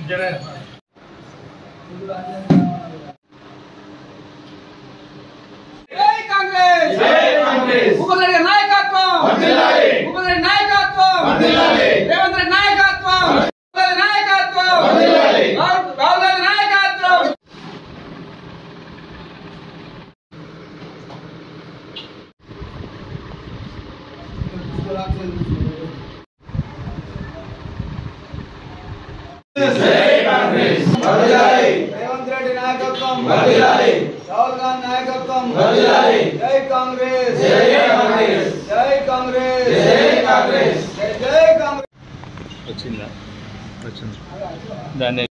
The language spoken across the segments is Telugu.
రేవంత్ రెడ్డి నాయకత్వం వర్ధిల్లాలి రాహుల్ గాంధీ నాయకత్వం వర్ధిల్లాలి జై కాంగ్రెస్ జై కాంగ్రెస్ జై కాంగ్రెస్ జై కాంగ్రెస్ జై కాంగ్రెస్ వచ్చింది దాన్ని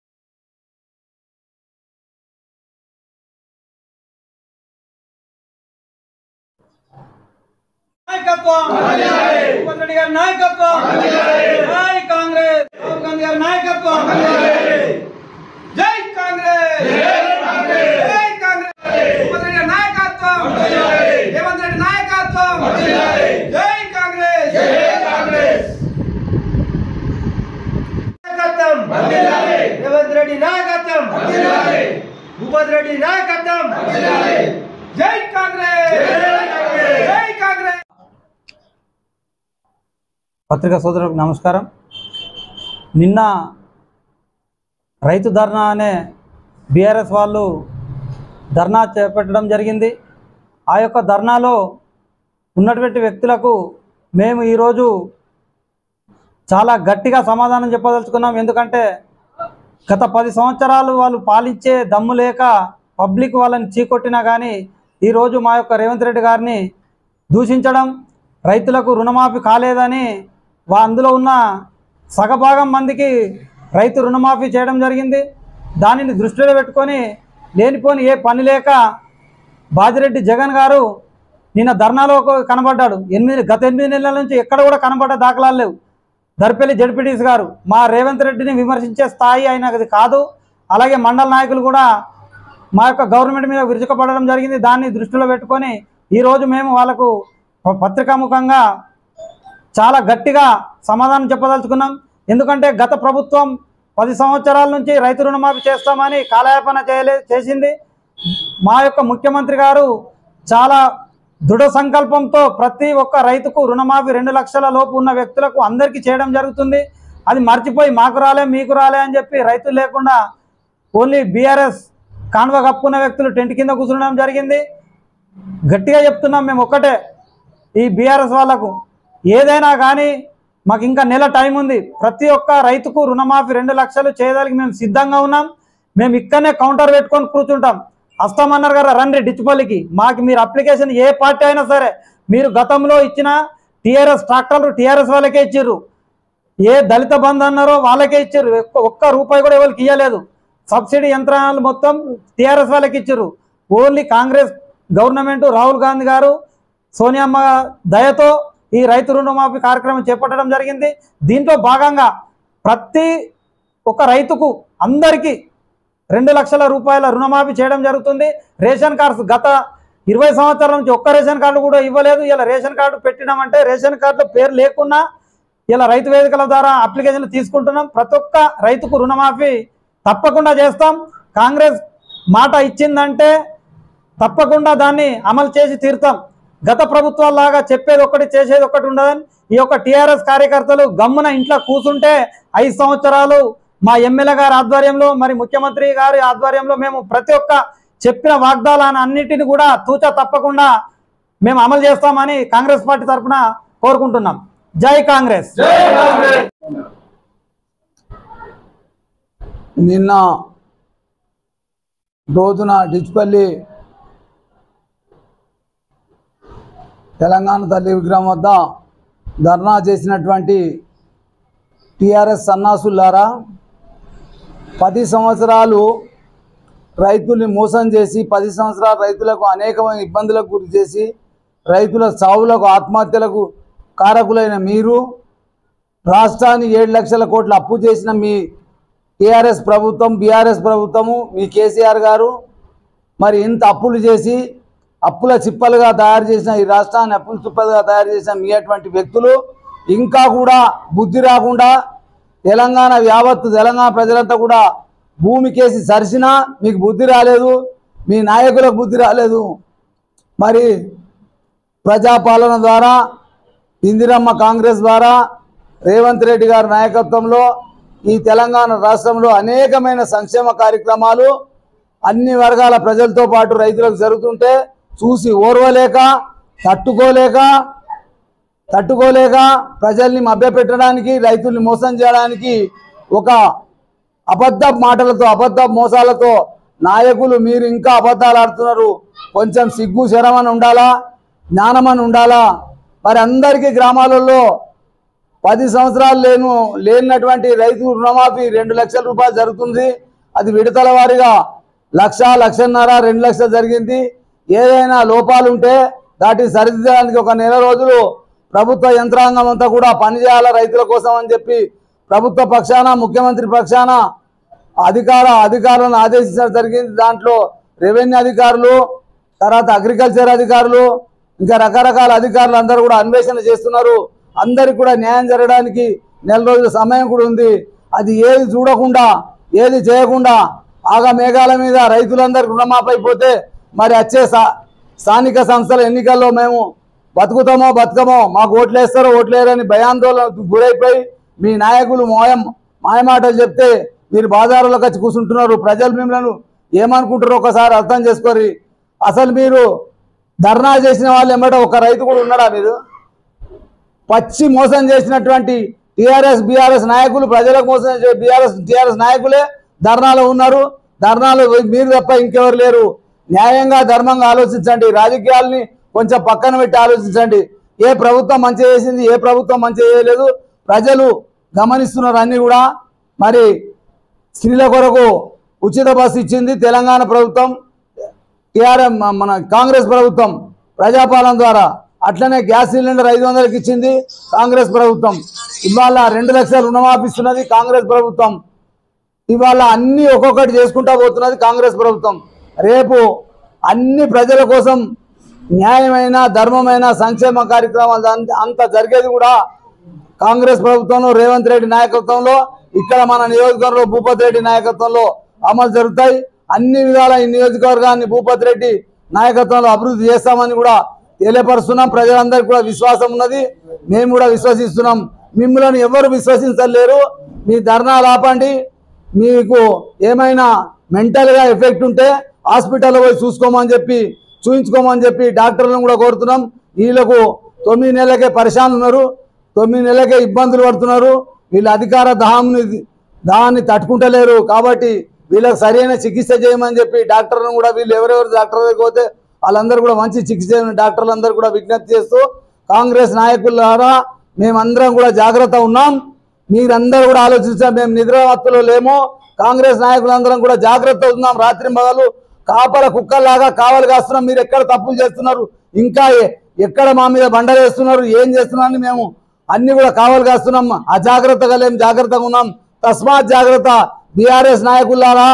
నాయకత్వం వర్ధిల్లాలి రేవంత్ రెడ్డి గారి నాయకత్వం వర్ధిల్లాలి జై కాంగ్రెస్ రాహుల్ గాంధీ గారి నాయకత్వం వర్ధిల్లాలి జై కాంగ్రెస్ జై కాంగ్రెస్ జై కాంగ్రెస్ రేవంత్ రెడ్డి గారి నాయకత్వం వర్ధిల్లాలి రేవంత్ రెడ్డి నాయకత్వం వర్ధిల్లాలి జై కాంగ్రెస్ జై కాంగ్రెస్ నాయకత్వం వర్ధిల్లాలి రేవంత్ రెడ్డి నాయకత్వం వర్ధిల్లాలి భూపత్ రెడ్డి నాయకత్వం వర్ధిల్లాలి జై కాంగ్రెస్ జై కాంగ్రెస్ జై కాంగ్రెస్ పత్రికా సోదరులకు నమస్కారం. నిన్న రైతు ధర్నా అనే బీఆర్ఎస్ వాళ్ళు ధర్నా చేపట్టడం జరిగింది. ఆ యొక్క ధర్నాలో ఉన్నటువంటి వ్యక్తులకు మేము ఈరోజు చాలా గట్టిగా సమాధానం చెప్పదలుచుకున్నాం. ఎందుకంటే గత 10 సంవత్సరాలు వాళ్ళు పాలించే దమ్ము లేక పబ్లిక్ వాళ్ళని చీకొట్టినా కానీ ఈరోజు మా యొక్క రేవంత్ రెడ్డి గారిని దూషించడం, రైతులకు రుణమాఫీ కాలేదని అందులో ఉన్న సగభాగం మందికి రైతు రుణమాఫీ చేయడం జరిగింది. దానిని దృష్టిలో పెట్టుకొని లేనిపోని ఏ పని లేక బాజిరెడ్డి జగన్ గారు నిన్న ధర్నాలో కనబడ్డాడు. గత 8 నెలల నుంచి ఎక్కడ కూడా కనబడ్డ దాఖలాలు లేవు. దర్పల్లి జడ్పీటీసీ గారు మా రేవంత్ రెడ్డిని విమర్శించే స్థాయి అయినది కాదు. అలాగే మండల నాయకులు కూడా మా యొక్క గవర్నమెంట్ మీద విరుచుకుపడడం జరిగింది. దాన్ని దృష్టిలో పెట్టుకొని ఈరోజు మేము వాళ్ళకు పత్రికాముఖంగా చాలా గట్టిగా సమాధానం చెప్పదలుచుకున్నాం. ఎందుకంటే గత ప్రభుత్వం 10 సంవత్సరాల నుంచి రైతు రుణమాఫీ చేస్తామని కాలయాపన చేసింది. మా యొక్క ముఖ్యమంత్రి గారు చాలా దృఢ సంకల్పంతో ప్రతి ఒక్క రైతుకు రుణమాఫీ 2 లక్షల లోపు ఉన్న వ్యక్తులకు అందరికీ చేయడం జరుగుతుంది. అది మర్చిపోయి మాకు రాలే మీకు రాలే అని చెప్పి రైతులు లేకుండా ఓన్లీ బీఆర్ఎస్ కాన్వ కప్పుకున్న వ్యక్తులు టెంట్ కింద కూర్చునడం జరిగింది. గట్టిగా చెప్తున్నాం మేము ఒక్కటే, ఈ బీఆర్ఎస్ వాళ్ళకు ఏదైనా కానీ మాకు ఇంకా నెల టైం ఉంది. ప్రతి ఒక్క రైతుకు రుణమాఫీ 2 లక్షలు చేయడానికి మేము సిద్ధంగా ఉన్నాం. మేము ఇక్కడనే కౌంటర్ పెట్టుకొని కూర్చుంటాం. వస్తామన్నారు కదా, రండి డిచ్పల్లికి. మాకు మీరు అప్లికేషన్ ఏ పార్టీ అయినా సరే మీరు గతంలో ఇచ్చిన టీఆర్ఎస్ ట్రాక్టర్లు టీఆర్ఎస్ వాళ్ళకే ఇచ్చారు, ఏ దళిత బంధు అన్నారో వాళ్ళకే ఇచ్చారు. ఒక్క రూపాయి కూడా ఎవరికి ఇవ్వలేదు. సబ్సిడీ యంత్రాలు మొత్తం టీఆర్ఎస్ వాళ్ళకి ఇచ్చారు. ఓన్లీ కాంగ్రెస్ గవర్నమెంట్ రాహుల్ గాంధీ గారు సోనియమ్మ దయతో ఈ రైతు రుణమాఫీ కార్యక్రమం చేపట్టడం జరిగింది. దీంట్లో భాగంగా ప్రతి ఒక్క రైతుకు అందరికీ 2 లక్షల రూపాయల రుణమాఫీ చేయడం జరుగుతుంది. రేషన్ కార్డ్స్ గత 20 సంవత్సరాల నుంచి ఒక్క రేషన్ కార్డు కూడా ఇవ్వలేదు. ఇలా రేషన్ కార్డు పెట్టినామంటే రేషన్ కార్డులో పేరు లేకున్నా ఇలా రైతు వేదికల ద్వారా అప్లికేషన్లు తీసుకుంటున్నాం. ప్రతి ఒక్క రైతుకు రుణమాఫీ తప్పకుండా చేస్తాం. కాంగ్రెస్ మాట ఇచ్చిందంటే తప్పకుండా దాన్ని అమలు చేసి తీరుతాం. గత ప్రభుత్వాల్లాగా చెప్పేది ఒకటి చేసేది ఒకటి ఉండదని ఈ యొక్క టీఆర్ఎస్ కార్యకర్తలు గమ్మున ఇంట్లో కూర్చుంటే 5 సంవత్సరాలు మా ఎమ్మెల్యే గారి ఆధ్వర్యంలో మరి ముఖ్యమంత్రి గారి ఆధ్వర్యంలో మేము ప్రతి ఒక్క చెప్పిన వాగ్దానాన్ని అన్నిటిని కూడా తూచా తప్పకుండా మేము అమలు చేస్తామని కాంగ్రెస్ పార్టీ తరఫున కోరుకుంటున్నాం. జై కాంగ్రెస్. నిన్న రోజున డిచ్పల్లి తెలంగాణ తల్లి విగ్రహం వద్ద ధర్నా చేసినటువంటి టీఆర్ఎస్ సన్నాసులారా, 10 సంవత్సరాలు రైతుల్ని మోసం చేసి 10 సంవత్సరాలు రైతులకు అనేకమైన ఇబ్బందులకు గురి చేసి రైతుల సావులకు ఆత్మహత్యలకు కారకులైన మీరు రాష్ట్రాన్ని 7 లక్షల కోట్ల అప్పు చేసిన మీ టీఆర్ఎస్ ప్రభుత్వం, బీఆర్ఎస్ ప్రభుత్వము, మీ కేసీఆర్ గారు మరి ఇంత అప్పులు చేసి అప్పుల చిప్పలుగా తయారు చేసిన ఈ రాష్ట్రాన్ని అప్పుల చిప్పలుగా తయారు చేసిన మీ అటువంటి వ్యక్తులు ఇంకా కూడా బుద్ధి రాకుండా తెలంగాణ యావత్తు తెలంగాణ ప్రజలంతా కూడా భూమికేసి సరిసినా మీకు బుద్ధి రాలేదు, మీ నాయకులకు బుద్ధి రాలేదు. మరి ప్రజాపాలన ద్వారా ఇందిరమ్మ కాంగ్రెస్ ద్వారా రేవంత్ రెడ్డి గారి నాయకత్వంలో ఈ తెలంగాణ రాష్ట్రంలో అనేకమైన సంక్షేమ కార్యక్రమాలు అన్ని వర్గాల ప్రజలతో పాటు రైతులకు జరుగుతుంటే చూసి ఓర్వలేక తట్టుకోలేక ప్రజల్ని మభ్యపెట్టడానికి, రైతుల్ని మోసం చేయడానికి ఒక అబద్ధ మాటలతో అబద్ధ మోసాలతో నాయకులు మీరు ఇంకా అబద్ధాలు ఆడుతున్నారు. కొంచెం సిగ్గు శరమని ఉండాలా, జ్ఞానమని ఉండాలా. మరి అందరికీ గ్రామాలలో 10 సంవత్సరాలు లేనటువంటి రైతు రుణమాఫీ 2 లక్షల రూపాయలు జరుగుతుంది. అది విడతల వారీగా 1,00,000, 1,50,000, 2 లక్షలు జరిగింది. ఏదైనా లోపాలు ఉంటే దాటిని సరిదిద్దడానికి ఒక నెల రోజులు ప్రభుత్వ యంత్రాంగం అంతా కూడా పనిచేయాల రైతుల కోసం అని చెప్పి ప్రభుత్వ పక్షాన ముఖ్యమంత్రి పక్షాన అధికారులను ఆదేశించడం జరిగింది. దాంట్లో రెవెన్యూ అధికారులు, తర్వాత అగ్రికల్చర్ అధికారులు, ఇంకా రకరకాల అధికారులు అందరూ కూడా అన్వేషణ చేస్తున్నారు. అందరికి కూడా న్యాయం జరగడానికి నెల రోజుల సమయం కూడా ఉంది. అది ఏది చూడకుండా ఏది చేయకుండా ఆగమేఘాల మీద రైతులందరూ రుణమాఫీ అయిపోతే మరి వచ్చే స్థానిక సంస్థల ఎన్నికల్లో మేము బతుకుతామో బతకమో, మాకు ఓట్లేస్తారో ఓట్లేరని భయాందోళనకు గురైపోయి మీ నాయకులు మాయమాటలు చెప్తే మీరు బాజారులోకి వచ్చి కూర్చుంటున్నారు. ప్రజలు మిమ్మల్ని ఏమనుకుంటారో ఒకసారి అర్థం చేసుకోరి. అసలు మీరు ధర్నా చేసిన వాళ్ళు ఎమ్మట ఒక రైతు కూడా ఉన్నాడా? మీరు పచ్చి మోసం చేసినటువంటి టీఆర్ఎస్ నాయకులు, ప్రజలకు మోసం చేసే టీఆర్ఎస్ నాయకులే ధర్నాలో ఉన్నారు. ధర్నాలో మీరు తప్ప ఇంకెవరు లేరు. న్యాయంగా ధర్మంగా ఆలోచించండి. రాజకీయాల్ని కొంచెం పక్కన పెట్టి ఆలోచించండి. ఏ ప్రభుత్వం మంచి చేసింది, ఏ ప్రభుత్వం మంచి చేయలేదు ప్రజలు గమనిస్తున్నారు అన్నీ కూడా. మరి స్త్రీల కొరకు ఉచిత బస్సు ఇచ్చింది తెలంగాణ ప్రభుత్వం, మన కాంగ్రెస్ ప్రభుత్వం ప్రజాపాలన ద్వారా. అట్లనే గ్యాస్ సిలిండర్ 500కి ఇచ్చింది కాంగ్రెస్ ప్రభుత్వం. ఇవాళ 2 లక్షలు రుణమాపిస్తున్నది కాంగ్రెస్ ప్రభుత్వం. ఇవాళ అన్ని ఒక్కొక్కటి చేసుకుంటా పోతున్నది కాంగ్రెస్ ప్రభుత్వం. రేపు అన్ని ప్రజల కోసం న్యాయమైన ధర్మమైన సంక్షేమ కార్యక్రమాలు అంత జరిగేది కూడా కాంగ్రెస్ ప్రభుత్వంలో రేవంత్ రెడ్డి నాయకత్వంలో, ఇక్కడ మన నియోజకవర్గంలో భూపతి రెడ్డి నాయకత్వంలో అమలు జరుగుతాయి. అన్ని విధాల ఈ నియోజకవర్గాన్ని భూపతి రెడ్డి నాయకత్వంలో అభివృద్ధి చేస్తామని కూడా తెలియపరుస్తున్నాం. ప్రజలందరికీ కూడా విశ్వాసం ఉన్నది, మేము కూడా విశ్వసిస్తున్నాం. మిమ్మల్ని ఎవరు విశ్వసించలేరు. మీ ధర్నాలు ఆపండి. మీకు ఏమైనా మెంటల్గా ఎఫెక్ట్ ఉంటే హాస్పిటల్లో పోయి చూయించుకోమని చెప్పి డాక్టర్లను కూడా కోరుతున్నాం. వీళ్ళకు 9 నెలలకే పరిశాన్ ఉన్నారు, 9 నెలలకే ఇబ్బందులు పడుతున్నారు. వీళ్ళ అధికార దాన్ని తట్టుకుంటలేరు. కాబట్టి వీళ్ళకి సరైన చికిత్స చేయమని చెప్పి డాక్టర్లను కూడా వీళ్ళు ఎవరెవరు డాక్టర్ దగ్గర పోతే వాళ్ళందరూ కూడా మంచి చికిత్స చేయమని డాక్టర్లందరూ కూడా విజ్ఞప్తి చేస్తూ, కాంగ్రెస్ నాయకుల ద్వారా మేమందరం కూడా జాగ్రత్త ఉన్నాం. మీరందరూ కూడా ఆలోచించాం. మేము నిద్రమత్తులో లేము. కాంగ్రెస్ నాయకులందరం కూడా జాగ్రత్త ఉన్నాం. రాత్రి మగలు కాపల కుక్కల్లాగా కావలి కాస్తున్నాం. మీరు ఎక్కడ తప్పులు చేస్తున్నారు, ఇంకా ఎక్కడ మా మీద బండలు వేస్తున్నారు, ఏం చేస్తున్నారని మేము అన్ని కూడా కావలి కాస్తున్నాం. అజాగ్రత్తగా లేము, జాగ్రత్తగా ఉన్నాం. తస్మాత్ జాగ్రత్త. బీఆర్ఎస్ నాయకులారా,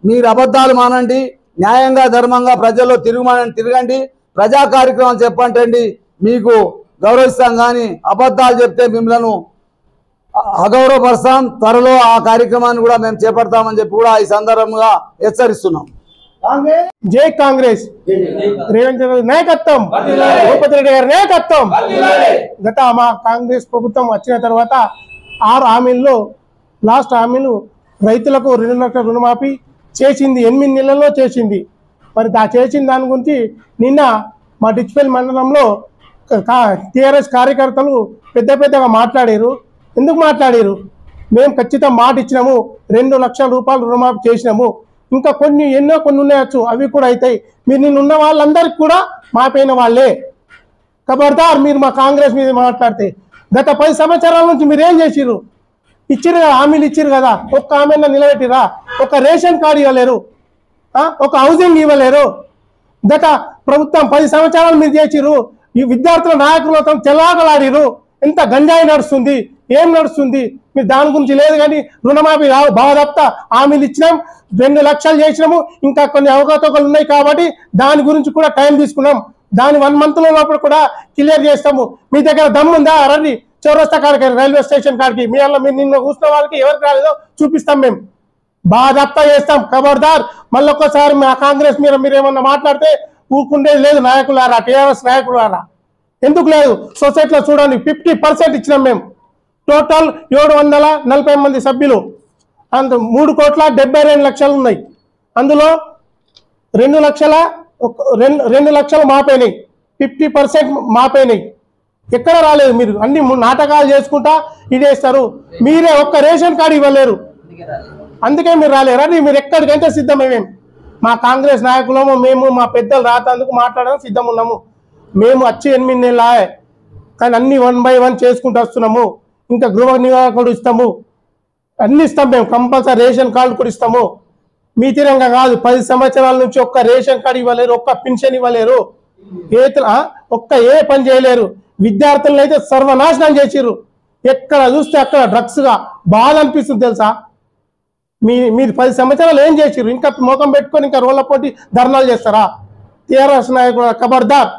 మీరు అబద్ధాలు మానండి, న్యాయంగా ధర్మంగా ప్రజల్లో తిరగండి, ప్రజా కార్యక్రమం చెప్పండి. మీకు గౌరవిస్తాం. కానీ అబద్ధాలు చెప్తే మిమ్మల్ని అగౌరవపరుస్తాం. త్వరలో ఆ కార్యక్రమాన్ని కూడా మేము చేపడతామని చెప్పి కూడా ఈ సందర్భంగా హెచ్చరిస్తున్నాం. జై కాంగ్రెస్, రేవంత్ రెడ్డి నాయకత్వం, భూపతి రెడ్డి గారి నాయకత్వం. గత మా కాంగ్రెస్ ప్రభుత్వం వచ్చిన తర్వాత 6 హామీల్లో లాస్ట్ హామీలు రైతులకు 2 లక్షల రుణమాఫీ చేసింది, 8 నెలల్లో చేసింది. మరి చేసిన దాని గురించి నిన్న మా డిచ్పల్లి మండలంలో టీఆర్ఎస్ కార్యకర్తలు పెద్దగా మాట్లాడారు. ఎందుకు మాట్లాడారు? మేము ఖచ్చితంగా మాట ఇచ్చినాము, 2 లక్షల రూపాయలు రుణమాఫీ చేసినాము, ఇంకా కొన్ని ఉన్నాయచ్చు, అవి కూడా అవుతాయి. మీరు నిన్నున్న వాళ్ళందరికీ కూడా మాపైన వాళ్ళే. ఖబర్దార్ మీరు మా కాంగ్రెస్ మీద మాట్లాడితే. గత 10 సంవత్సరాల నుంచి మీరు ఏం చేసిర్రు? ఇచ్చిరు కదా, హామీలు ఇచ్చిరు కదా, ఒక్క హామీలో నిలబెట్టిరా? ఒక రేషన్ కార్డు ఇవ్వలేరు, ఒక హౌసింగ్ ఇవ్వలేరు. గత ప్రభుత్వం 10 సంవత్సరాలు మీరు చేసిర్రు. ఈ విద్యార్థుల నాయకులతో చెలాగలాడిరు. ఎంత గంజాయి నడుస్తుంది, ఏం నడుస్తుంది? మీరు దాని గురించి లేదు. కానీ రుణమాఫీ బాగా తప్ప హామీలు ఇచ్చినాం, 2 లక్షలు చేసినాము, ఇంకా కొన్ని అవకతవకలు ఉన్నాయి కాబట్టి దాని గురించి కూడా టైం తీసుకున్నాం. దాని 1 మంత్ లోపల కూడా క్లియర్ చేస్తాము. మీ దగ్గర దమ్ముందా? రండి, చౌరస్తా కాడికి రైల్వే స్టేషన్ కాడికి మీ వల్ల మీరు నిన్న కూర్చున్న వాళ్ళకి ఎవరికి రాలేదో చూపిస్తాం మేము బాధప్తా చేస్తాం ఖబర్దార్ మళ్ళొక్కసారి మా కాంగ్రెస్ మీద మీరు ఏమన్నా మాట్లాడితే ఊరుకుండేది లేదు నాయకులారా టీఆర్ఎస్ నాయకులారా ఎందుకు లేదు సొసైటీలో చూడండి 50% ఇచ్చినాం మేము టోటల్ 740 మంది సభ్యులు అంత 3,72,00,000 ఉన్నాయి అందులో 2 లక్షలు మాపోయినాయి 50% మాపోయినాయి ఎక్కడ రాలేదు మీరు అన్ని నాటకాలు చేసుకుంటా ఇదేస్తారు మీరే ఒక్క రేషన్ కార్డు ఇవ్వలేరు అందుకే మీరు రాలేరు అని మీరు ఎక్కడికంటే సిద్ధమేమేం మా కాంగ్రెస్ నాయకులము మేము మా పెద్దలు రాతందుకు మాట్లాడడం సిద్ధం ఉన్నాము మేము వచ్చి 8 నెలలు కానీ అన్ని 1 by 1 చేసుకుంటూ వస్తున్నాము ఇంకా గృహ నివారకుడు ఇస్తాము అన్ని ఇస్తాం మేము కంపల్సరీ రేషన్ కార్డు కూడా ఇస్తాము మీ తీరంగా కాదు 10 సంవత్సరాల నుంచి ఒక్క రేషన్ కార్డు ఇవ్వలేరు ఒక్క పెన్షన్ ఇవ్వలేరు ఏ పని చేయలేరు విద్యార్థులను అయితే సర్వనాశనం చేసిర్రు ఎక్కడ చూస్తే అక్కడ డ్రగ్స్గా బాధ అనిపిస్తుంది తెలుసా మీరు 10 సంవత్సరాలు ఏం చేసిర్రు ఇంకా ముఖం పెట్టుకొని ఇంకా రోడ్ల పోటీ ధర్నాలు చేస్తారా టీఆర్ఎస్ నాయకులు ఖబర్దార్